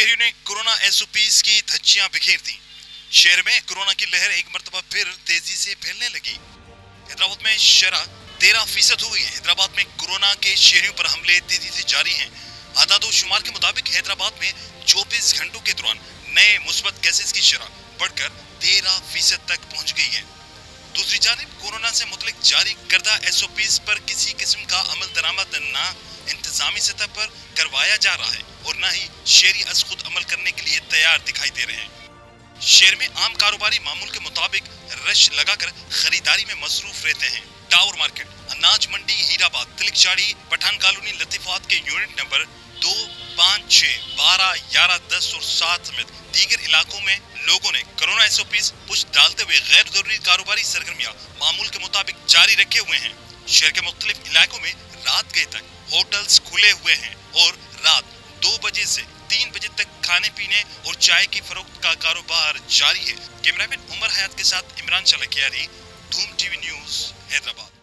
शहरियों ने corona SOPs की धज्जियां बिखेर दी। शहर में कोरोना की लहर एक मरतबा फिर तेजी से फैलने लगी। हैदराबाद में शरह 13% हुई है। हैदराबाद में कोरोना के शहरियों पर हमले तेजी से जारी हैं। आदादो शुमार के मुताबिक हैदराबाद में 24 घंटों के दौरान नए मुस्बत केसेस की शरह बढ़कर 13% तक पहुंच गई है। दूसरी जानिब कोरोना से मुतलिक जारी करदा एसओपीज पर किसी किस्म का अमल दरामद न इंतजामी सतह पर करवाया जा रहा है और न ही शहरी अज खुद अमल करने के लिए तैयार दिखाई दे रहे हैं। शहर में आम कारोबारी मामूल के मुताबिक रश लगाकर खरीदारी में मसरूफ रहते हैं। टावर मार्केट, अनाज मंडी, हीराबाद, तिलकचाड़ी, पठान कॉलोनी, लतीफात के यूनिट नंबर 2, 5, 6, 12, 11, 10 और 7 समेत दीगर इलाकों में लोगों ने कोरोना एसओपीज पुश डालते हुए गैर जरूरी कारोबारी सरगर्मियां मामूल के मुताबिक जारी रखे हुए हैं। शहर के मुख्तलिफ इलाकों में रात गए तक होटल्स खुले हुए हैं और रात 2 बजे से 3 बजे तक खाने पीने और चाय की फरोख्त का कारोबार जारी है। कैमरामैन उमर हयात के साथ इमरान चलकियारी, धूम टीवी न्यूज़, हैदराबाद।